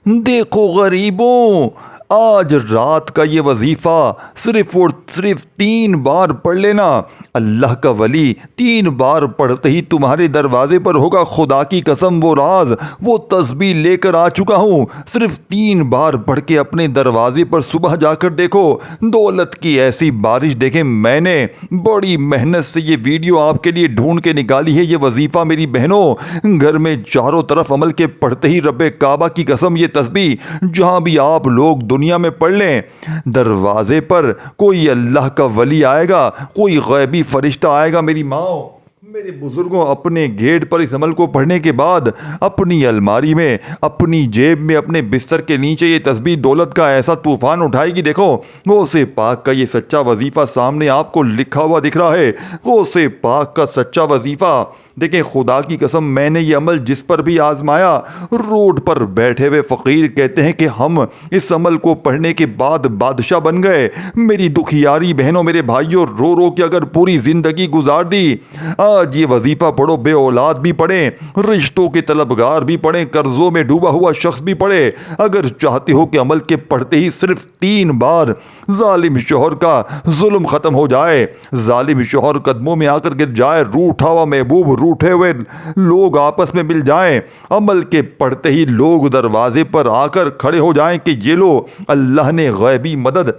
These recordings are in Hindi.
देखो गरीबों, आज रात का ये वजीफा सिर्फ और सिर्फ 3 बार पढ़ लेना। अल्लाह का वली 3 बार पढ़ते ही तुम्हारे दरवाजे पर होगा। खुदा की कसम वो राज, वो तस्बीह लेकर आ चुका हूँ। सिर्फ 3 बार पढ़ के अपने दरवाजे पर सुबह जाकर देखो, दौलत की ऐसी बारिश देखें। मैंने बड़ी मेहनत से ये वीडियो आपके लिए ढूंढ के निकाली है। ये वजीफा मेरी बहनों, घर में चारों तरफ अमल के पढ़ते ही रब्बे काबा की कसम ये तस्बीह जहां भी आप लोग दुनिया में पढ़ लें, दरवाजे पर कोई अल्लाह का वली आएगा, कोई गैबी फरिश्ता आएगा। मेरी माँ, मेरे बुजुर्गों, अपने गेट पर इस अमल को पढ़ने के बाद अपनी अलमारी में, अपनी जेब में, अपने बिस्तर के नीचे ये तस्बीह दौलत का ऐसा तूफान उठाएगी। देखो, गौसे पाक का ये सच्चा वजीफा सामने आपको लिखा हुआ दिख रहा है। गौसे पाक का सच्चा वजीफा देखें। खुदा की कसम, मैंने ये अमल जिस पर भी आजमाया, रोड पर बैठे हुए फ़कीर कहते हैं कि हम इस अमल को पढ़ने के बाद बादशाह बन गए। मेरी दुखियारी बहनों, मेरे भाइयों, रो रो के अगर पूरी ज़िंदगी गुजार दी, आज ये वजीफ़ा पढ़ो। बे औलाद भी पढ़ें, रिश्तों के तलबगार भी पढ़ें, कर्ज़ों में डूबा हुआ शख्स भी पढ़े। अगर चाहते हो कि अमल के पढ़ते ही सिर्फ 3 बार जालिम शोहर का जुल्म ख़त्म हो जाए, जालिम शोहर कदमों में आकर गिर जाए, रूठा हुआ महबूब, रूठे हुए लोग आपस में मिल जाएं, अमल के पढ़ते ही लोग दरवाजे पर आकर खड़े हो जाएं कि ये लो, अल्लाह ने गैबी मदद,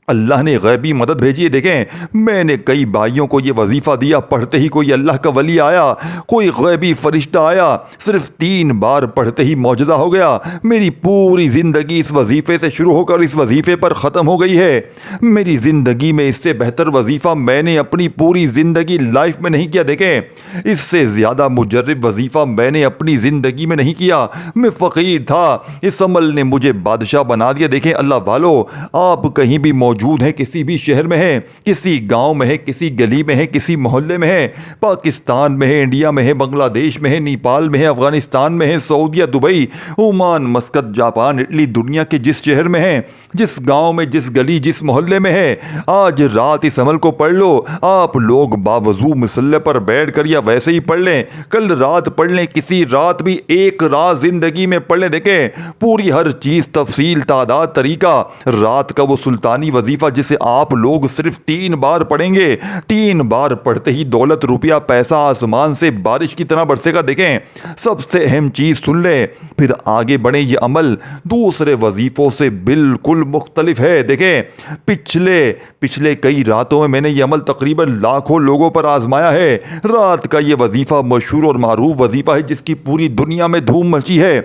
अल्लाह ने गैबी मदद भेजी है। देखें, मैंने कई भाइयों को ये वजीफ़ा दिया, पढ़ते ही कोई अल्लाह का वली आया, कोई गैबी फरिश्ता आया, सिर्फ 3 बार पढ़ते ही मौजज़ा हो गया। मेरी पूरी ज़िंदगी इस वजीफ़े से शुरू होकर इस वजीफ़े पर ख़त्म हो गई है। मेरी ज़िंदगी में इससे बेहतर वजीफ़ा मैंने अपनी पूरी ज़िंदगी लाइफ में नहीं किया। देखें, इससे ज़्यादा मुजर्रिब वजीफ़ा मैंने अपनी ज़िंदगी में नहीं किया। मैं फ़कीर था, इस अमल ने मुझे बादशाह बना दिया। देखें अल्लाह वालों, आप कहीं भी मौजूद है, किसी भी शहर में है, किसी गांव में है, किसी गली में है, किसी मोहल्ले में है, पाकिस्तान में है, इंडिया में है, बांग्लादेश में है, नेपाल में है, अफगानिस्तान में है, सऊदीया, Dubai, Oman, Muscat, Japan, Italy, दुनिया के जिस शहर में है, जिस गांव में, जिस गली, जिस मोहल्ले में है, आज रात इस अमल को पढ़ लो। आप लोग बावजू मुसल्ले पर बैठ कर या वैसे ही पढ़ लें, कल रात पढ़ लें, किसी रात भी एक रात जिंदगी में पढ़ लें। देखें, पूरी हर चीज, तफसील, तादाद, तरीका, रात का वो सुल्तानी वजीफा जिसे आप लोग सिर्फ 3 बार पढ़ेंगे, 3 बार पढ़ते ही दौलत, रुपया, पैसा आसमान से बारिश की तरह बरसेगा। देखें, सबसे अहम चीज सुन ले, फिर आगे बढ़े। ये अमल दूसरे वजीफों से बिल्कुल मुख्तलिफ है। देखें, पिछले कई रातों में मैंने ये अमल तकरीबन लाखों लोगों पर आजमाया है। रात का ये वजीफा मशहूर और मारूफ वजीफा है जिसकी पूरी दुनिया में धूम मची है।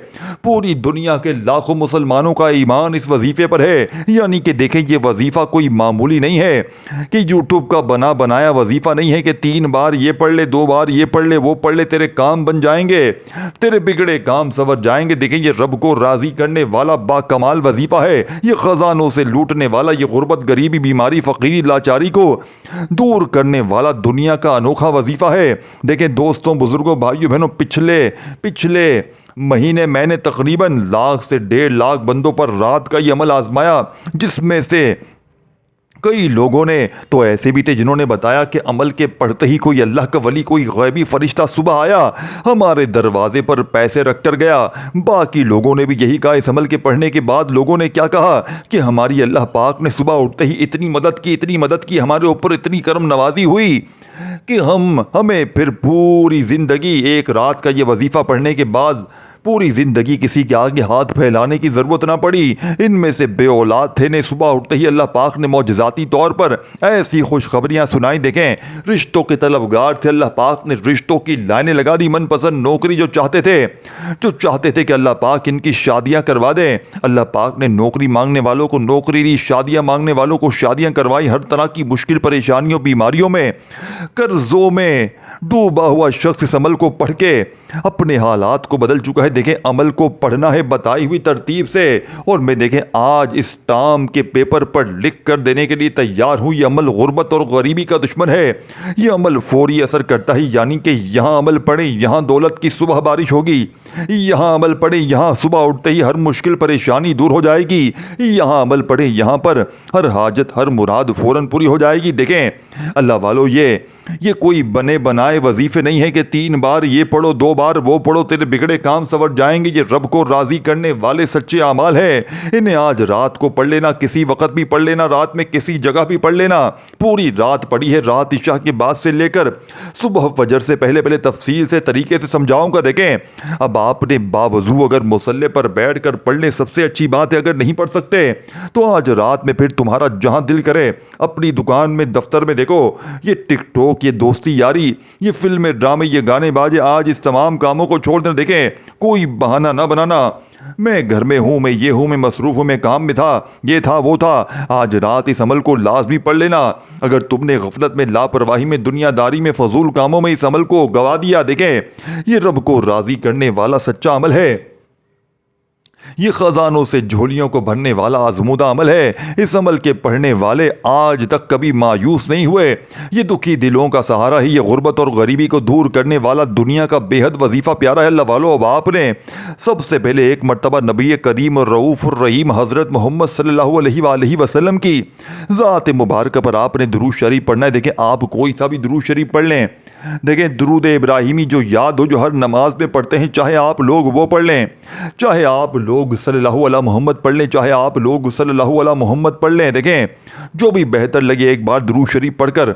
पूरी दुनिया के लाखों मुसलमानों का ईमान इस वजीफे पर है। यानी कि देखें, ये वजीफा कोई मामूली नहीं है कि यूट्यूब का बना बनाया वजीफा नहीं है कि 3 बार ये पढ़ ले, 2 बार ये पढ़ ले, वो पढ़ ले, तेरे काम बन जाएंगे, तेरे बिगड़े काम संवर जाएंगे। देखें, ये रब को राजी करने वाला बाकमाल वजीफा है। ये खजानों से लूटने वाला, ये गुर्बत, गरीबी, बीमारी, फकीरी, लाचारी को दूर करने वाला दुनिया का अनोखा वजीफा है। देखें दोस्तों, बुजुर्गों, भाइयों, बहनों, पिछले महीने मैंने तकरीबन 1 से 1.5 लाख बंदों पर रात का ये अमल आजमाया, जिसमें से कई लोगों ने तो ऐसे भी थे जिन्होंने बताया कि अमल के पढ़ते ही कोई अल्लाह का वली, कोई गैबी फरिश्ता सुबह आया, हमारे दरवाजे पर पैसे रख कर गया। बाकी लोगों ने भी यही कहा। इस अमल के पढ़ने के बाद लोगों ने क्या कहा कि हमारी अल्लाह पाक ने सुबह उठते ही इतनी मदद की, हमारे ऊपर इतनी करम नवाजी हुई कि हमें फिर पूरी ज़िंदगी एक रात का ये वजीफ़ा पढ़ने के बाद पूरी ज़िंदगी किसी के आगे हाथ फैलाने की ज़रूरत ना पड़ी। इनमें से बे औलाद थे ने सुबह उठते ही अल्लाह पाक ने मौजज़ाती तौर पर ऐसी खुशखबरियाँ सुनाई। देखें, रिश्तों के तलबगार थे, अल्लाह पाक ने रिश्तों की लाइनें लगा दी। मनपसंद नौकरी जो चाहते थे कि अल्लाह पाक इनकी शादियाँ करवा दें, अल्लाह पाक ने नौकरी मांगने वालों को नौकरी दी, शादियाँ मांगने वालों को शादियाँ करवाई। हर तरह की मुश्किल, परेशानियों, बीमारियों में, कर्जों में डूबा हुआ शख्स इस अमल को पढ़ के अपने हालात को बदल चुका है। देखें, अमल को पढ़ना है बताई हुई तरतीब से, और मैं देखें आज इस टाम के पेपर पर लिख कर देने के लिए तैयार हूँ। यह अमल गुर्बत और गरीबी का दुश्मन है। यह अमल फौरी असर करता है। यानी कि यहाँ अमल पढ़ें, यहाँ दौलत की सुबह बारिश होगी। यहाँ अमल पढ़ें, यहाँ सुबह उठते ही हर मुश्किल परेशानी दूर हो जाएगी। यहाँ अमल पढ़ें, यहाँ पर हर हाजत, हर मुराद फौरन पूरी हो जाएगी। देखें अल्लाह वालों, ये ये कोई बने बनाए वजीफे नहीं है कि 3 बार ये पढ़ो 2 बार वो पढ़ो तेरे बिगड़े काम संवर जाएंगे। ये रब को राजी करने वाले सच्चे अमाल है। इन्हें आज रात को पढ़ लेना, किसी वक्त भी पढ़ लेना, रात में किसी जगह भी पढ़ लेना। पूरी रात पढ़ी है, रात इशा के बाद से लेकर सुबह फजर से पहले पहले तफसील से तरीके से समझाऊंगा। देखें, अब आपने बावजू अगर मुसल्ले पर बैठ कर पढ़ ले, सबसे अच्छी बात है। अगर नहीं पढ़ सकते तो आज रात में फिर तुम्हारा जहां दिल करे अपनी दुकान में, दफ्तर में, देखो ये टिकटॉक, ये दोस्ती यारी, ये फिल्में, ड्रामे, ये गाने बाजे, आज इस तमाम कामों को छोड़ देना। देखें, कोई बहाना ना बनाना, मैं घर में हूं, मैं ये हूं, मैं मसरूफ हूं, मैं काम में था, ये था वो था। आज रात इस अमल को लाजमी पढ़ लेना। अगर तुमने गफलत में, लापरवाही में, दुनियादारी में, फजूल कामों में इस अमल को गवा दिया, देखें ये रब को राजी करने वाला सच्चा अमल है। ये खजानों से झोलियों को भरने वाला आजमूदा अमल है। इस अमल के पढ़ने वाले आज तक कभी मायूस नहीं हुए। ये दुखी दिलों का सहारा ही, ये गुर्बत और गरीबी को दूर करने वाला दुनिया का बेहद वजीफा प्यारा है। अल्लाह वालों, अब आपने सबसे पहले एक मरतबा नबी करीम और रऊफ़ और रहीम हज़रत मोहम्मद सल्लल्लाहु अलैहि वसल्लम की ज़ात मुबारक पर आपने दुरूद शरीफ पढ़ना है। देखें, आप कोई सा भी दुरूद शरीफ पढ़ लें। देखें, दुरूद इब्राहिमी जो याद हो, जो हर नमाज में पढ़ते हैं, चाहे आप लोग वो पढ़ लें, चाहे आप लोग सल्लल्लाहु अलैहि मोहम्मद पढ़ लें, चाहे आप लोग सल्लल्लाहु अलैहि मोहम्मद पढ़ लें। देखें, जो भी बेहतर लगे, एक बार दुरूद शरीफ पढ़कर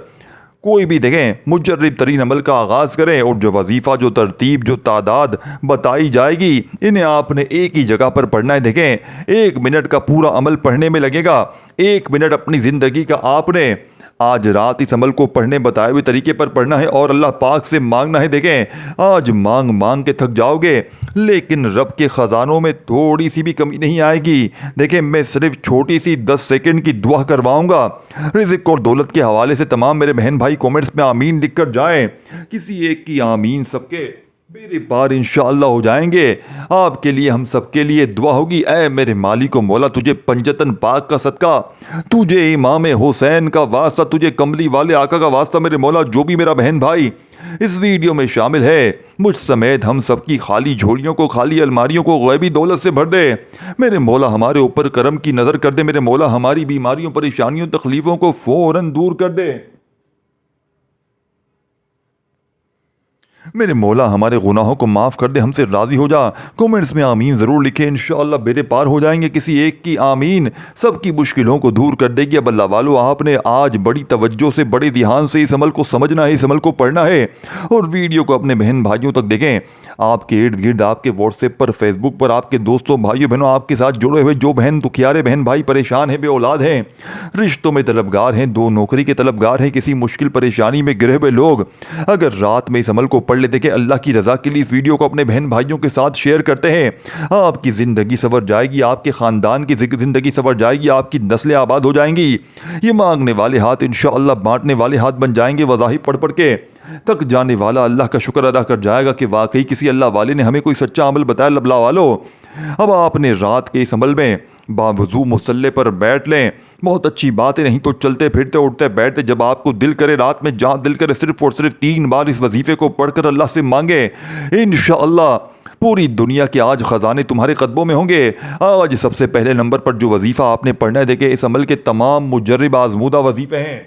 कोई भी, देखें, मुजर्रिब तरीन अमल का आगाज़ करें। और जो वजीफ़ा, जो तरतीब, जो तादाद बताई जाएगी, इन्हें आपने एक ही जगह पर पढ़ना है। देखें, 1 मिनट का पूरा अमल पढ़ने में लगेगा। 1 मिनट अपनी ज़िंदगी का आपने आज रात इस अमल को पढ़ने बताए हुए तरीके पर पढ़ना है और अल्लाह पाक से मांगना है। देखें, आज मांग मांग के थक जाओगे, लेकिन रब के ख़जानों में थोड़ी सी भी कमी नहीं आएगी। देखें, मैं सिर्फ छोटी सी 10 सेकंड की दुआ करवाऊंगा। रिज़्क़ और दौलत के हवाले से तमाम मेरे बहन भाई कमेंट्स में आमीन लिख कर जाएं। किसी एक की आमीन सबके मेरे पार इंशाअल्लाह हो जाएंगे। आपके लिए, हम सबके लिए दुआ होगी। ऐ मेरे मालिक व मौला, तुझे पंजतन पाक का सदका, तुझे इमाम हुसैन का वास्ता, तुझे कमली वाले आका का वास्ता, मेरे मौला जो भी मेरा बहन भाई इस वीडियो में शामिल है, मुझ समेत हम सबकी खाली झोलियों को, खाली अलमारियों को गैबी दौलत से भर दे। मेरे मौला हमारे ऊपर करम की नज़र कर दे। मेरे मौला हमारी बीमारियों, परेशानियों, तकलीफ़ों को फ़ौरन दूर कर दे। मेरे मौला हमारे गुनाहों को माफ़ कर दे, हमसे राज़ी हो जा। कमेंट्स में आमीन ज़रूर लिखें, इंशाअल्लाह बेड़े पार हो जाएंगे। किसी एक की आमीन सबकी मुश्किलों को दूर कर देगी। अब अल्लाह वालों, आपने आज बड़ी तवज्जो से, बड़े ध्यान से इस अमल को समझना है, इस अमल को पढ़ना है और वीडियो को अपने बहन भाइयों तक देखें। आपके इर्द गिर्द, आपके व्हाट्सएप पर, फेसबुक पर, आपके दोस्तों, भाइयों, बहनों, आपके साथ जुड़े हुए जो बहन दुखियारे बहन भाई परेशान हैं, बे औलाद हैं, रिश्तों में तलबगार हैं, 2 नौकरी के तलबगार हैं, किसी मुश्किल परेशानी में गिरे हुए लोग, अगर रात में इस अमल को पढ़ लेते कि अल्लाह की रज़ा के लिए इस वीडियो को अपने बहन भाइयों के साथ शेयर करते हैं, आपकी ज़िंदगी संवर जाएगी, आपके ख़ानदान की ज़िंदगी संवर जाएगी, आपकी नस्लें आबाद हो जाएंगी। ये मांगने वाले हाथ इंशाअल्लाह बांटने वाले हाथ बन जाएंगे। वज़ाहिब पढ़ पढ़ के तक जाने वाला अल्लाह का शुक्र अदा कर जाएगा कि वाकई किसी अल्लाह वाले ने हमें कोई सच्चा अमल बताया। लबला वालों, अब आपने रात के इस अमल में बावजू मुसल्ले पर बैठ लें। बहुत अच्छी बात है, नहीं तो चलते फिरते, उठते बैठते, जब आपको दिल करे, रात में जहाँ दिल करे, सिर्फ और सिर्फ 3 बार इस वजीफे को पढ़कर अल्लाह से मांगे। इंशाअल्लाह पूरी दुनिया के आज ख़जाने तुम्हारे कदमों में होंगे। आज सबसे पहले नंबर पर जो वजीफ़ा आपने पढ़ना है, देखे इस अमल के तमाम मुजर्रिब आज़मूदा वजीफ़े हैं।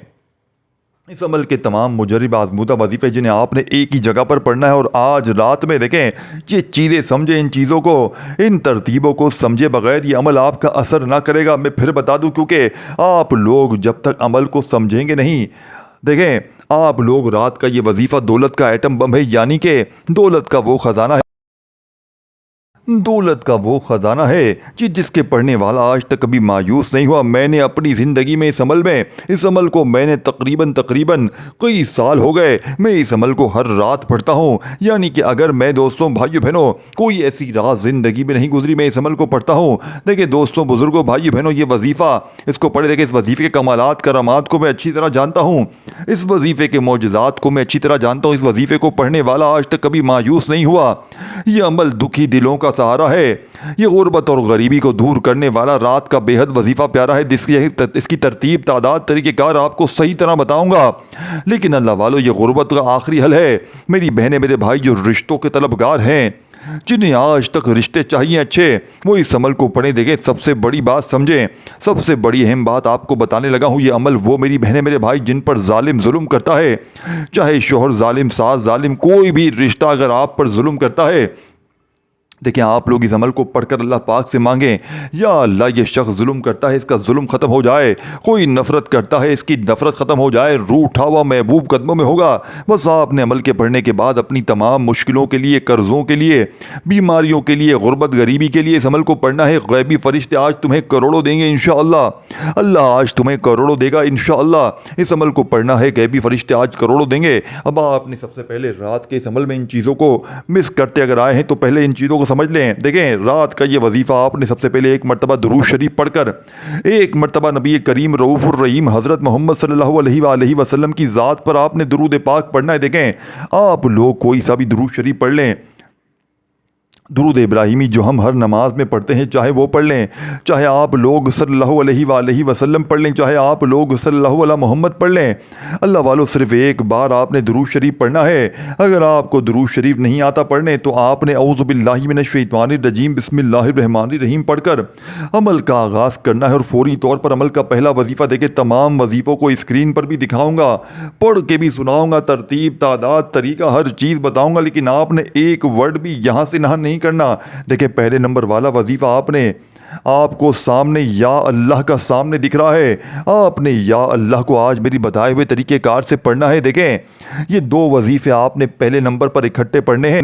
इस अमल के तमाम मुजर्रिब आज़मूदा वजीफ़े जिन्हें आपने एक ही जगह पर पढ़ना है और आज रात में, देखें, ये चीज़ें समझें, इन चीज़ों को, इन तरतीबों को समझे बगैर ये अमल आपका असर ना करेगा। मैं फिर बता दूं, क्योंकि आप लोग जब तक अमल को समझेंगे नहीं, देखें, आप लोग रात का ये वजीफ़ा दौलत का एटम बम है, यानी कि दौलत का वो ख़जाना है, दौलत का वो ख़जाना है जिसके पढ़ने वाला आज तक कभी मायूस नहीं हुआ। मैंने अपनी ज़िंदगी में इस अमल को मैंने तकरीबन कई साल हो गए, मैं इस अमल को हर रात पढ़ता हूँ। यानी कि अगर मैं, दोस्तों, भाइयों, बहनों, कोई ऐसी रात ज़िंदगी में नहीं गुजरी, मैं इस अमल को पढ़ता हूँ। देखिए दोस्तों, बुज़ुर्गों, भाइयों, बहनों, ये वजीफ़ा, इसको पढ़े, देखिए, इस वजीफ़े के कमालात, करामात को मैं अच्छी तरह जानता हूँ। इस वजीफ़े के मौजज़ात को मैं अच्छी तरह जानता हूँ। इस वजीफ़े को पढ़ने वाला आज तक कभी मायूस नहीं हुआ। यह अमल दुखी दिलों का सहारा है। ये गुर्बत और गरीबी को दूर करने वाला रात का बेहद वजीफा प्यारा है। इसकी तरतीब, तादाद, तरीक़ेकार आपको सही तरह बताऊंगा। लेकिन अल्लाह वालों, ये गुर्बत का आखिरी हल है। मेरी बहनें, मेरे भाई जो रिश्तों के तलबगार हैं, जिन्हें आज तक रिश्ते चाहिए अच्छे, वो इस अमल को पढ़ें। देखें, सबसे बड़ी बात समझें, सबसे बड़ी अहम बात आपको बताने लगा हूँ। ये अमल वो मेरी बहनें मेरे भाई जिन पर जालिम जुल्म करता है, चाहे शोहर जालिम, सास जालिम, कोई भी रिश्ता अगर आप पर जुल्म करता है, देखिए आप लोग इस अमल को पढ़कर अल्लाह पाक से मांगें, या अल्लाह ये शख्स जुल्म करता है इसका जुल्म ख़त्म हो जाए, कोई नफ़रत करता है इसकी नफ़रत ख़त्म हो जाए, रूठा हुआ महबूब कदमों में होगा। बस आपने अमल के पढ़ने के बाद अपनी तमाम मुश्किलों के लिए, कर्ज़ों के लिए, बीमारियों के लिए, गुर्बत गरीबी के लिए इस अमल को पढ़ना है। गैबी फरिश्ते आज तुम्हें करोड़ों देंगे इंशाअल्लाह। अल्लाह आज तुम्हें करोड़ों देगा इंशाअल्लाह। इस अमल को पढ़ना है, गैबी फरिश्ते आज करोड़ों देंगे। अब आपने सबसे पहले रात के इस अमल में इन चीज़ों को मिस करते अगर आए हैं तो पहले इन चीज़ों को समझ लें। देखें, रात का ये वजीफ़ा आपने सबसे पहले एक मरतबा दुरूद शरीफ पढ़कर, एक मरतबा नबी करीम रऊफ़ुर रहीम हज़रत मोहम्मद सल्लल्लाहु अलैहि वसल्लम की ज़ात पर आपने दुरूद पाक पढ़ना है। देखें, आप लोग कोई सा भी दुरूद शरीफ पढ़ लें, दुरूद इब्राहिमी जो हम हर नमाज में पढ़ते हैं, चाहे वो पढ़ लें, चाहे आप लोग सल्लल्लाहु अलैहि वसल्लम पढ़ लें, चाहे आप लोग सल्लल्लाहु अला मोहम्मद पढ़ लें, अल्लाह वालों सिर्फ एक बार आपने दुरूद शरीफ पढ़ना है। अगर आपको दुरूद शरीफ नहीं आता पढ़ने तो आपने औज़ु बिल्लाहि मिनश शैतानिर रजीम बिस्मिल्लाहिर रहमानिर रहीम पढ़कर अमल का आगाज़ करना है। और फौरी तौर पर अमल का पहला वजीफ़ा देखे, तमाम वजीफ़ों को स्क्रीन पर भी दिखाऊंगा, पढ़ के भी सुनाऊंगा, तरतीब, तादाद, तरीका, हर चीज़ बताऊंगा, लेकिन आपने एक वर्ड भी यहाँ से यहाँ नहीं करना। देखिए, पहले नंबर वाला वजीफा आपने, आपको सामने या अल्लाह का सामने दिख रहा है, आपने या अल्लाह को आज मेरी बताए हुए तरीक़ेकार से पढ़ना है। देखें, ये दो वजीफे आपने पहले नंबर पर इकट्ठे पढ़ने हैं,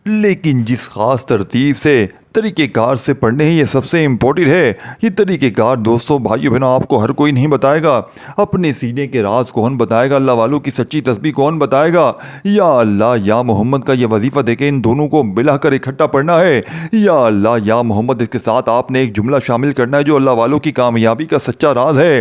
लेकिन जिस ख़ास तरतीब से, तरीक़ेकार से पढ़ने हैं, ये सबसे इम्पोर्टेंट है। ये तरीक़ेकार दोस्तों, भाइयों बहनों, आपको हर कोई नहीं बताएगा। अपने सीने के राज कौन बताएगा, अल्लाह वालों की सच्ची तस्बीह कौन बताएगा। या अल्लाह या मोहम्मद का ये वजीफ़ा देखें, इन दोनों को मिलाकर इकट्ठा पढ़ना है। या अल्लाह या मोहम्मद, इसके साथ आपने एक जुमला शामिल करना है जो अल्लाह वालों की कामयाबी का सच्चा राज है।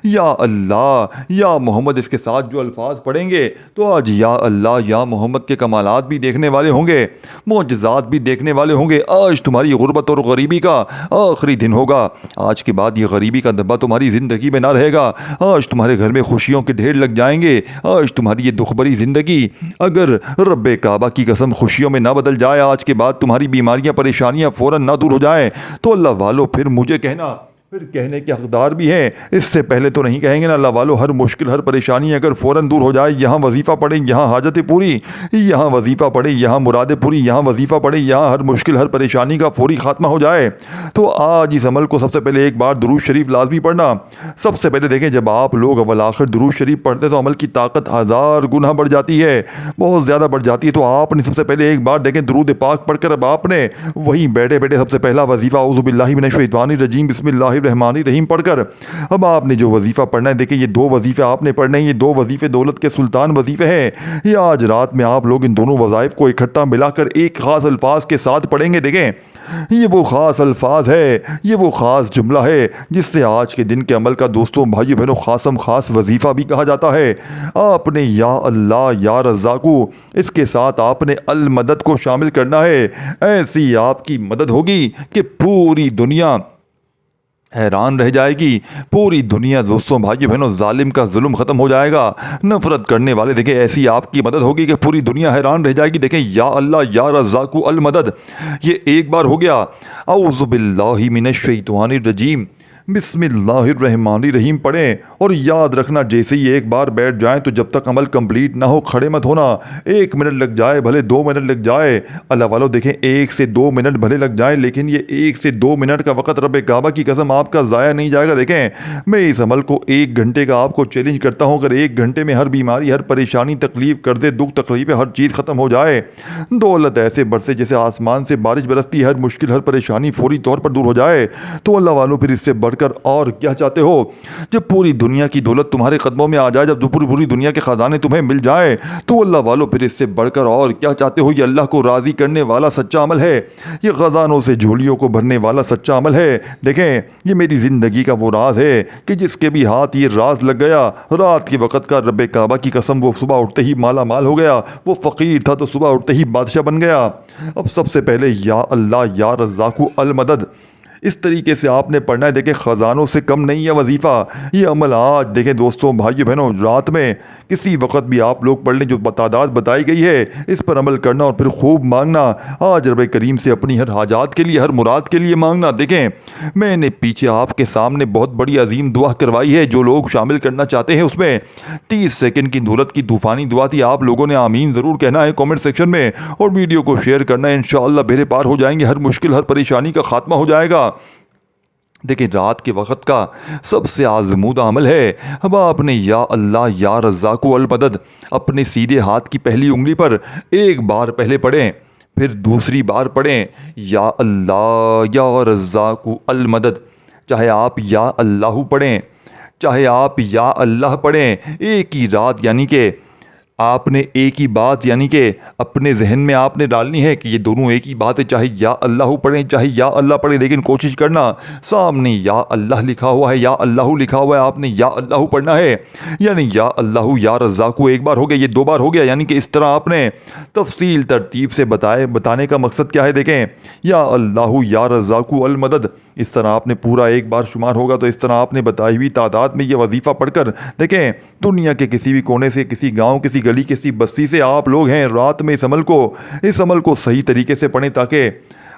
या अल्लाह या मोहम्मद, इसके साथ जो अल्फाज पढ़ेंगे तो आज या अल्लाह या मोहम्मद के कमालात भी देखने वाले होंगे, मोजज़ात भी देखने वाले होंगे। आज तुम्हारी गुर्बत और गरीबी का आखिरी दिन होगा। आज के बाद ये गरीबी का दब्बा तुम्हारी ज़िंदगी में ना रहेगा। आज तुम्हारे घर में खुशियों के ढेर लग जाएंगे। आज तुम्हारी ये दुख भरी ज़िंदगी अगर रब्बे काबा की कसम खुशियों में ना बदल जाए, आज के बाद तुम्हारी बीमारियां, परेशानियां फ़ौरन ना दूर हो जाए, तो अल्लाह वालों फिर मुझे कहना, फिर कहने के हकदार भी हैं। इससे पहले तो नहीं कहेंगे ना। अल्लाह वालों, हर मुश्किल, हर परेशानी अगर फ़ौरन दूर हो जाए, यहाँ वजीफ़ा पढ़े, यहाँ हाजतें पूरी, यहाँ वजीफ़ा पढ़े, यहाँ मुरादें पूरी, यहाँ वजीफ़ा पढ़े, यहाँ हर मुश्किल, हर परेशानी का फौरी ख़ात्मा हो जाए, तो आज इस अमल को सबसे पहले एक बार दुरूद शरीफ लाजमी पढ़ना। सबसे पहले देखें, जब आप लोग अव्वल आखिर दुरूद शरीफ पढ़ते तो अमल की ताकत 1000 गुना बढ़ जाती है, बहुत ज़्यादा बढ़ जाती है। तो आपने सबसे पहले एक बार देखें दुरूद पाक पढ़कर अब आपने वहीं बैठे बैठे सबसे पहला वजीफ़ा औज़ु बिल्लाहि मिनश शैतानिर रजीम बिस्मिल्लाहिर रहमानिर रहीम पढ़कर अब आपने जो वजीफ़ा पढ़ना है, देखिए ये दो वजीफ़े आपने पढ़ने हैं। ये दो वजीफ़े दौलत के सुल्तान वजीफ़े हैं। ये आज रात में आप लोग इन दोनों वज़ाइफ को इकट्ठा मिलाकर एक ख़ास अल्फाज के साथ पढ़ेंगे। देखें, ये वो ख़ास अल्फाज है, ये वो ख़ास जुमला है जिससे आज के दिन के अमल का दोस्तों, भाइयों बहनों, ख़ासम ख़ास वजीफ़ा भी कहा जाता है। आपने या अल्लाह या रज़्ज़ाक़ू, इसके साथ आपने अल मदद को शामिल करना है। ऐसी आपकी मदद होगी कि पूरी दुनिया हैरान रह जाएगी। पूरी दुनिया दोस्तों, भाइयों बहनों, जालिम का जुल्म ख़त्म हो जाएगा। नफ़रत करने वाले, देखें, ऐसी आपकी मदद होगी कि पूरी दुनिया हैरान रह जाएगी। देखें, या अल्लाह या रज़्ज़ाक़ू अल मदद, ये एक बार हो गया। औज़ु बिल्लाहि मिनश शैतानिर रजीम बिस्मिल्लाहिर्रहमानिर्रहीम पढ़ें। और याद रखना, जैसे ही एक बार बैठ जाएं तो जब तक अमल कंप्लीट ना हो खड़े मत होना। 1 मिनट लग जाए, भले 2 मिनट लग जाए, अल्लाह वालों देखें 1 से 2 मिनट भले लग जाए, लेकिन ये 1 से 2 मिनट का वक़्त रब्बे काबा की कसम आपका ज़ाया नहीं जाएगा। देखें, मैं इस अमल को 1 घंटे का आपको चैलेंज करता हूँ। अगर 1 घंटे में हर बीमारी, हर परेशानी, तकलीफ़, कर्ज़े, दुख, तकलीफ़ें, हर चीज़ ख़त्म हो जाए, दौलत ऐसे बरसे जैसे आसमान से बारिश बरसती, हर मुश्किल, हर परेशानी फौरी तौर पर दूर हो जाए, तो अल्लाह वालों फिर इससे बढ़कर और क्या चाहते हो। जब पूरी दुनिया की दौलत तुम्हारे कदमों में आ जाए, जब पूरी दुनिया के खजाने तुम्हें मिल जाए, तो अल्लाह वालों फिर इससे बढ़कर और क्या चाहते हो। ये अल्लाह को राज़ी करने वाला सच्चा अमल है। ये खजानों से झोलियों को भरने वाला सच्चा अमल है। देखें, ये मेरी ज़िंदगी का वो राज है कि जिसके भी हाथ ये राज लग गया, रात के वक़्त का रब्बे काबा की कसम, वो सुबह उठते ही माला माल हो गया। वो फ़कीर था तो सुबह उठते ही बादशाह बन गया। अब सबसे पहले या अल्लाह या रज़्ज़ाक़ू अल मदद, इस तरीके से आपने पढ़ना है। देखें ख़जानों से कम नहीं है वजीफ़ा ये अमल। आज देखें दोस्तों भाइयों बहनों, रात में किसी वक्त भी आप लोग पढ़ लें, जो तादाद बताई गई है इस पर अमल करना और फिर खूब मांगना। आज रब करीम से अपनी हर हाजात के लिए, हर मुराद के लिए मांगना। देखें मैंने पीछे आपके सामने बहुत बड़ी अजीम दुआ करवाई है, जो लोग शामिल करना चाहते हैं उसमें 30 सेकंड की दौलत की तूफ़ानी दुआ थी। आप लोगों ने आमीन ज़रूर कहना है कमेंट सेक्शन में और वीडियो को शेयर करना है। इंशाअल्लाह बेड़े पार हो जाएंगे, हर मुश्किल हर परेशानी का खात्मा हो जाएगा। देखिए रात के वक़्त का सबसे आज़मूदा अमल है। अब आपने या अल्लाह या रज़्ज़ाक़ु अल मदद अपने सीधे हाथ की पहली उंगली पर एक बार पहले पढ़ें, फिर दूसरी बार पढ़ें या अल्लाह या रज़्ज़ाक़ु अल मदद। चाहे आप या अल्लाह पढ़ें, चाहे आप या अल्लाह पढ़ें, एक ही रात यानी कि आपने एक ही बात यानी कि अपने जहन में आपने डालनी है कि ये दोनों एक ही बात है। चाहे या अल्लाह पढ़ें चाहे या अल्लाह पढ़ें, लेकिन कोशिश करना सामने या अल्लाह लिखा हुआ है या अल्लाह लिखा हुआ है, आपने या अल्लाह पढ़ना है। यानी या अल्लाह या रज़्ज़ाक़ु एक बार हो गया, ये 2 बार हो गया। यानी कि इस तरह आपने तफसील तरतीब से बताने का मकसद क्या है। देखें या अल्लाह या रज़्ज़ाक़ु अल मदद, इस तरह आपने पूरा एक बार शुमार होगा तो इस तरह आपने बताई हुई तादाद में ये वजीफ़ा पढ़कर देखें दुनिया के किसी भी कोने से, किसी गांव, किसी गली, किसी बस्ती से आप लोग हैं, रात में इस अमल को सही तरीके से पढ़ें ताकि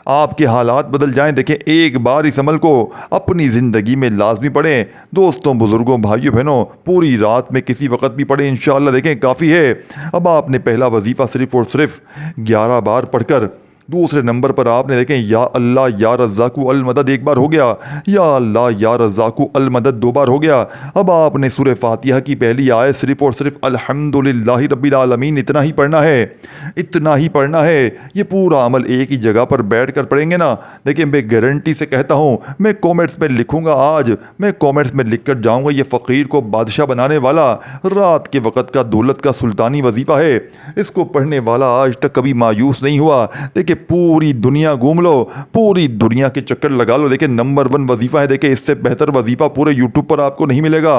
आपके हालात बदल जाएं। देखें एक बार इस अमल को अपनी ज़िंदगी में लाजमी पढ़ें। दोस्तों बुज़ुर्गों भाइयों बहनों, पूरी रात में किसी वक्त भी पढ़ें, इंशाअल्लाह देखें काफ़ी है। अब आपने पहला वजीफ़ा सिर्फ़ और सिर्फ 11 बार पढ़कर दूसरे नंबर पर आपने देखें या अल्लाह या रज़्ज़ाक़ु अल मदद एक बार हो गया, या अल्लाह या रज़्ज़ाक़ु अल मदद 2 बार हो गया। अब आपने सूरह फातिहा की पहली आयत सिर्फ़ और सिर्फ अल्हम्दुलिल्लाहि रब्बिल आलमीन इतना ही पढ़ना है, इतना ही पढ़ना है। ये पूरा अमल एक ही जगह पर बैठ कर पढ़ेंगे ना, देखिए मैं गारंटी से कहता हूँ, मैं कॉमेंट्स में लिखूँगा, आज मैं कॉमेंट्स में लिख कर जाऊँगा ये फ़कीर को बादशाह बनाने वाला रात के वक़्त का दौलत का सुल्तानी वजीफ़ा है। इसको पढ़ने वाला आज तक कभी मायूस नहीं हुआ। देखिए पूरी दुनिया घूम लो, पूरी दुनिया के चक्कर लगा लो, देखिए नंबर 1 वजीफ़ा है। देखिए इससे बेहतर वजीफ़ा पूरे यूट्यूब पर आपको नहीं मिलेगा।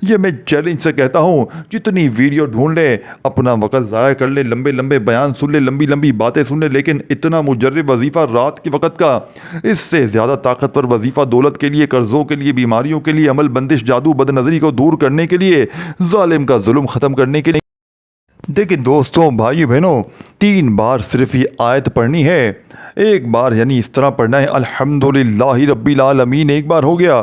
ये मैं चैलेंज से कहता हूँ, जितनी वीडियो ढूंढ ले, अपना वक़्त ज़ाया कर ले, लंबे लंबे बयान सुन ले, लंबी लंबी बातें सुन ले, लेकिन इतना मुजर्रिब वजीफ़ा रात के वक़्त का, इससे ज़्यादा ताकतवर वजीफ़ा दौलत के लिए, कर्ज़ों के लिए, बीमारियों के लिए, अमल बंदिश, जादू, बदनज़री को दूर करने के लिए, ज़ालिम का जुल्म ख़त्म करने के लिए। देखिए दोस्तों भाइयों बहनों, 3 बार सिर्फ ये आयत पढ़नी है। एक बार यानी इस तरह पढ़ना है अल्हम्दुलिल्लाहि रब्बिल आलमीन एक बार हो गया,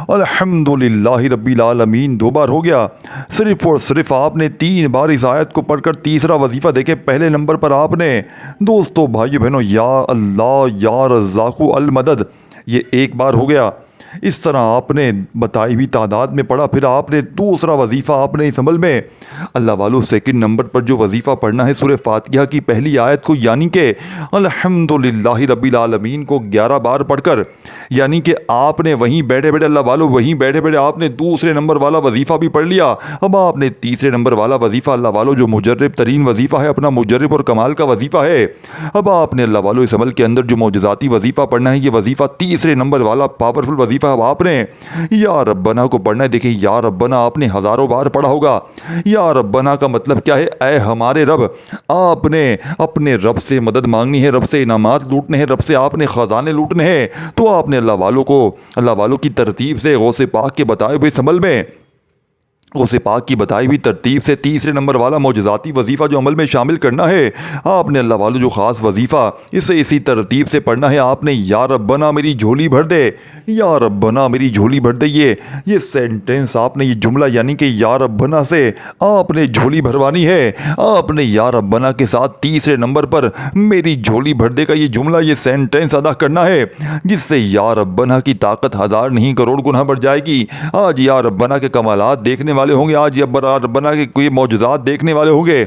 अल्हम्दुलिल्लाहि रब्बिल आलमीन 2 बार हो गया। सिर्फ और सिर्फ आपने 3 बार इस आयत को पढ़कर तीसरा वजीफ़ा देखे पहले नंबर पर आपने दोस्तों भाइयों बहनों या अल्लाह या रज़्ज़ाक़ु अल मदद ये एक बार हो गया। इस तरह आपने बताई हुई तादाद में पढ़ा, फिर आपने दूसरा वजीफ़ा आपने इस अमल में अल्लाह वालों सेकंड नंबर पर जो वजीफ़ा पढ़ना है सूरह फातिहा की पहली आयत को, यानी कि अल्हम्दुलिल्लाहि रब्बिल आलमीन को 11 बार पढ़कर, यानी कि आपने वहीं बैठे बैठे अल्लाह वालों वहीं बैठे बैठे आपने दूसरे नंबर वाला वजीफ़ा भी पढ़ लिया। अब आपने तीसरे नंबर वाला वजीफ़ा अल्लाह वालों जो मुजर्रिब तरीन वजीफ़ा है, अपना मुजर्रिब और कमाल का वजीफ़ा है, अब आपने अल्लाह वालों इस अमल के अंदर जो मौजज़ाती वजीफ़ा पढ़ना है, ये वजीफ़ा तीसरे नंबर वाला पावरफुल वजीफ़ा अब आपने या रब्बना को पढ़ना है। देखिए या रब्बना आपने हज़ारों बार पढ़ा होगा। या रब्बना का मतलब क्या है? ऐ हमारे रब। आपने अपने रब से मदद मांगनी है, रब से इनामात लूटने हैं, रब से आपने ख़जाने लूटने हैं। तो आपने अल्लाह वालों की तरतीब से गौसे पाक के बताए हुए इस अमल में गौसे पाक की बताई हुई तरतीब से तीसरे नंबर वाला मौजज़ाती वजीफ़ा जो अमल में शामिल करना है, आपने अल्लाह वालों जो ख़ास वजीफ़ा इसे इसी तरतीब से पढ़ना है। आपने या रब्बना मेरी झोली भर दे, या रब्बना मेरी झोली भर दे, ये सेंटेंस आपने, ये जुमला यानी कि या रब्बना से आपने झोली भरवानी है। आपने या रब्बना के साथ तीसरे नंबर पर मेरी झोली भर दे का ये जुमला, ये सेंटेंस अदा करना है, जिससे या रब्बना की ताकत 1000 नहीं करोड़ गुना बढ़ जाएगी। आज या रब्बना के कमालात देखने वाले होंगे, आज या रब्बना के कोई मौजूदात देखने वाले होंगे।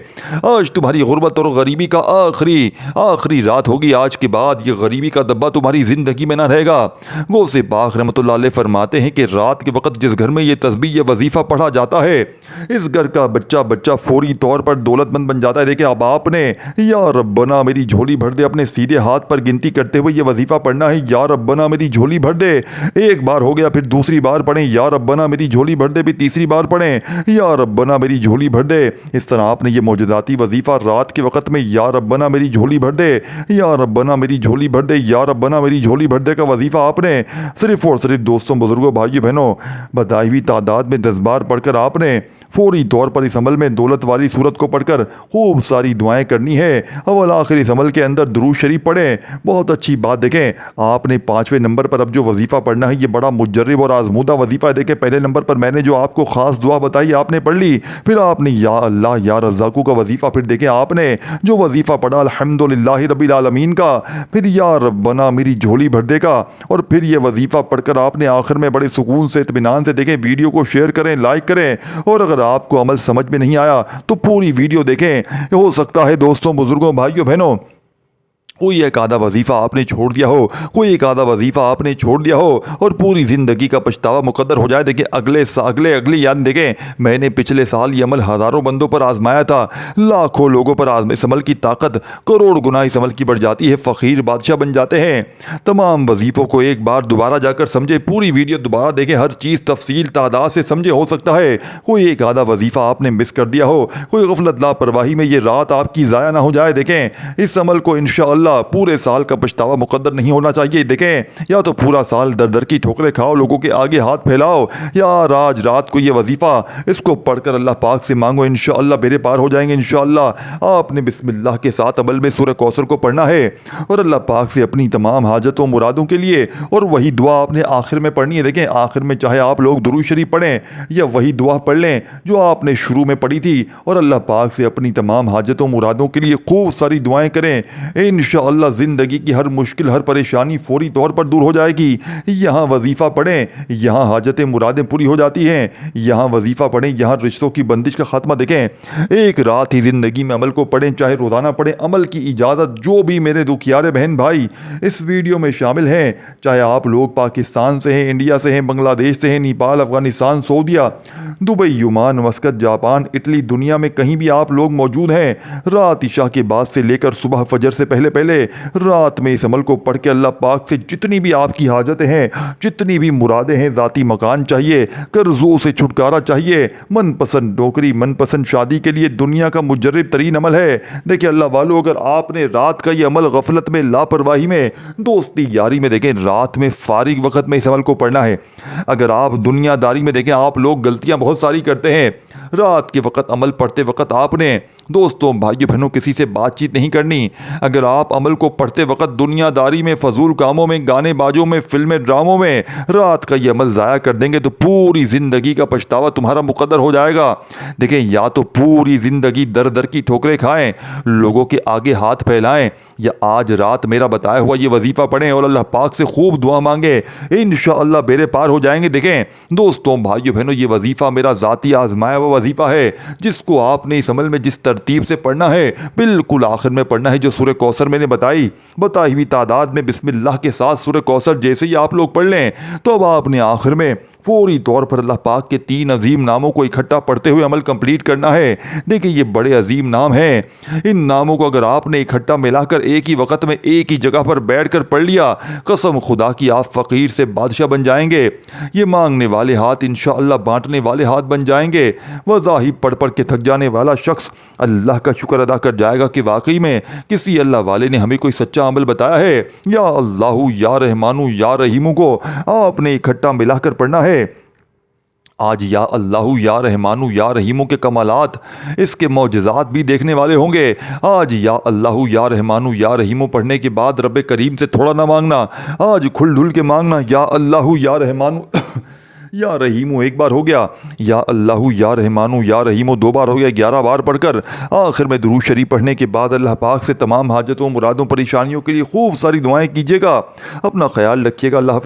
आज तुम्हारी गुर्बत और गरीबी का आखिरी रात होगी। आज के बाद ये गरीबी का दब्बा तुम्हारी ज़िंदगी में ना रहेगा। गौसे पाक रहमतुल्लाह अलैह फरमाते हैं कि रात के वक्त जिस घर में ये तस्बीह, ये वजीफ़ा पढ़ा जाता है, इस घर का बच्चा फौरी तौर पर दौलतमंद बन जाता है। देखिए अब आपने या रब्बना मेरी झोली भर दे अपने सीधे हाथ पर गिनती करते हुए ये वजीफ़ा पढ़ना है। या रब्बना मेरी झोली भर दे एक बार हो गया, फिर दूसरी बार पढ़ें या रब्बना मेरी झोली भर दे, फिर तीसरी बार पढ़ें पढ़ें, या रब्बना मेरी झोली भर दे। इस तरह आपने ये मौजूदाती वजीफ़ा रात के वक़्त में या रब्बना मेरी झोली भर दे, या रब्बना मेरी झोली भर दे, या रब्बना मेरी झोली भर दे का वजीफ़ा आपने सिर्फ़ और सिर्फ दोस्तों, बुज़ुर्गों, भाइयों बहनों बताई हुई तादाद में 10 बार पढ़कर आपने फौरी तौर पर इस अमल में दौलत वाली सूरत को पढ़कर खूब सारी दुआएं करनी है। अव्वल आखिर इस अमल के अंदर दुरूद शरीफ पढ़ें। बहुत अच्छी बात, देखें आपने 5वें नंबर पर अब जो वजीफ़ा पढ़ना है ये बड़ा मुजर्रिब और आजमूदा वजीफ़ा है। देखें पहले नंबर पर मैंने जो आपको ख़ास दुआ बताई आपने पढ़ ली, फिर आपने या अल्लाह या रज़्ज़ाक़ू का वजीफ़ा, फिर देखें आपने जो वजीफ़ा पढ़ा अल्हम्दुलिल्लाहि रब्बिल आलमीन का, फिर या रब्बना मेरी झोली भर देगा, और फिर ये वजीफ़ा पढ़कर आपने आखिर में बड़े सुकून से इत्मीनान से देखें वीडियो को शेयर करें, लाइक करें, और अगर आपको अमल समझ में नहीं आया तो पूरी वीडियो देखें। हो सकता है दोस्तों, बुजुर्गों, भाइयों बहनों कोई एक आधा वजीफ़ा आपने छोड़ दिया हो, कोई एक आधा वजीफ़ा आपने छोड़ दिया हो और पूरी ज़िंदगी का पछतावा मुकद्दर हो जाए। देखिए अगली याद देखें, मैंने पिछले साल ये अमल हज़ारों बंदों पर आजमाया था, लाखों लोगों पर इस अमल की ताकत करोड़ गुना इस अमल की बढ़ जाती है, फ़कीर बादशाह बन जाते हैं। तमाम वजीफ़ों को एक बार दोबारा जाकर समझे, पूरी वीडियो दोबारा देखें, हर चीज़ तफसील तादाद से समझे। हो सकता है कोई एक आधा वजीफ़ा आपने मिस कर दिया हो, कोई गफलत लापरवाही में ये रात आपकी ज़ाया ना हो जाए। देखें इस अमल को इंशाअल्लाह पूरे साल का पछतावा मुकद्दर नहीं होना चाहिए। देखें या तो पूरा साल दर दर की ठोकरें खाओ, लोगों के आगे हाथ फैलाओ, या आज रात को ये वजीफ़ा इसको पढ़कर अल्लाह पाक से मांगो, इंशाअल्लाह बेरे पार हो जाएंगे। इंशाअल्लाह आपने बिस्मिल्लाह के साथ अमल में सूरह कौसर को पढ़ना है और अल्लाह पाक से अपनी तमाम हाजतों मुरादों के लिए, और वही दुआ आपने आखिर में पढ़नी है। देखें आखिर में चाहे आप लोग दुरूद शरीफ पढ़ें या वही दुआ पढ़ लें जो आपने शुरू में पढ़ी थी, और अल्लाह पाक से अपनी तमाम हाजतों मुरादों के लिए खूब सारी दुआएं करें। इंशाअल्लाह ज़िंदगी की हर मुश्किल, हर परेशानी फौरी तौर पर दूर हो जाएगी। यहाँ वजीफ़ा पढ़ें, यहाँ हाजतें मुरादें पूरी हो जाती हैं। यहाँ वजीफ़ा पढ़ें, यहाँ रिश्तों की बंदिश का खात्मा। देखें एक रात ही ज़िंदगी में अमल को पढ़ें, चाहे रोज़ाना पढ़ें। अमल की इजाज़त जो भी मेरे दुखियारे बहन भाई इस वीडियो में शामिल हैं, चाहे आप लोग पाकिस्तान से हैं, इंडिया से हैं, बांग्लादेश से हैं, नेपाल, अफ़गानिस्तान, सऊदीया, Dubai, Oman, Muscat, Japan, Italy, दुनिया में कहीं भी आप लोग मौजूद हैं, रात इशा के बाद से लेकर सुबह फजर से पहले पहले रात में इस अमल को पढ़ के अल्लाह पाक से जितनी भी आपकी हाजतें हैं, जितनी भी मुरादें हैं, ज़ाती मकान चाहिए, कर्ज़ों से छुटकारा चाहिए, मनपसंद नौकरी, मनपसंद शादी के लिए दुनिया का मुजर्रिब तरीन अमल है। देखिए अल्लाह वालों, अगर आपने रात का ये अमल गफलत में, लापरवाही में, दोस्ती यारी में, देखें रात में फारिग वक्त में इस अमल को पढ़ना है। अगर आप दुनियादारी में, देखें आप लोग गलतियां बहुत सारी करते हैं, रात के वक्त अमल पढ़ते वक्त आपने दोस्तों, भाइयों बहनों किसी से बातचीत नहीं करनी। अगर आप अमल को पढ़ते वक्त दुनियादारी में, फजूल कामों में, गाने बाजों में, फिल्में ड्रामों में रात का ये अमल ज़ाया कर देंगे तो पूरी ज़िंदगी का पछतावा तुम्हारा मुकद्दर हो जाएगा। देखें या तो पूरी ज़िंदगी दर दर की ठोकरें खाएं, लोगों के आगे हाथ फैलाएं, या आज रात मेरा बताया हुआ ये वजीफ़ा पढ़ें और अल्लाह पाक से खूब दुआ मांगे, इंशाअल्लाह बेरे पार हो जाएंगे। देखें दोस्तों, भाइयों बहनों, ये वजीफ़ा मेरा ज़ाती आजमाया हुआ वजीफ़ा है, जिसको आपने इस अमल में जिस तरतीब से पढ़ना है बिल्कुल आखिर में पढ़ना है, जो सूरह कौसर मैंने बताई हुई तादाद में बिस्मिल्लाह के साथ सूरह कौसर जैसे ही आप लोग पढ़ लें तो अब आपने आखिर में फौरी तौर पर अल्लाह पाक के 3 अजीम नामों को इकट्ठा पढ़ते हुए अमल कंप्लीट करना है। देखिए ये बड़े अजीम नाम हैं, इन नामों को अगर आपने इकट्ठा मिलाकर एक ही वक्त में एक ही जगह पर बैठकर पढ़ लिया, कसम खुदा की आप फ़कीर से बादशाह बन जाएंगे। ये मांगने वाले हाथ इंशाअल्लाह बांटने वाले हाथ बन जाएंगे। वज़ाहिब पढ़ पढ़ के थक जाने वाला शख्स अल्लाह का शुक्र अदा कर जाएगा कि वाकई में किसी अल्लाह वाले ने हमें कोई सच्चा अमल बताया है। या अल्लाहु या रहमानु या रहीमु को आपने इकट्ठा मिलाकर पढ़ना है। आज या अल्लाहु या रहमानु या रहीमु के कमालात, इसके मौजज़ात भी देखने वाले होंगे। आज या अल्लाहु या रहमानु या रहीमु पढ़ने के बाद रब करीम से थोड़ा ना मांगना, आज खुल ढुल के मांगना। या अल्लाहु या रहमानु या रहीमु एक बार हो गया, या अल्लाहु या रहमानु या रहीमु 2 बार हो गया, 11 बार पढ़कर आखिर में दुरूद शरीफ पढ़ने के बाद अल्लाह पाक से तमाम हाजतों, मुरादों, परेशानियों के लिए खूब सारी दुआएं कीजिएगा। अपना ख्याल रखिएगा। अल्लाह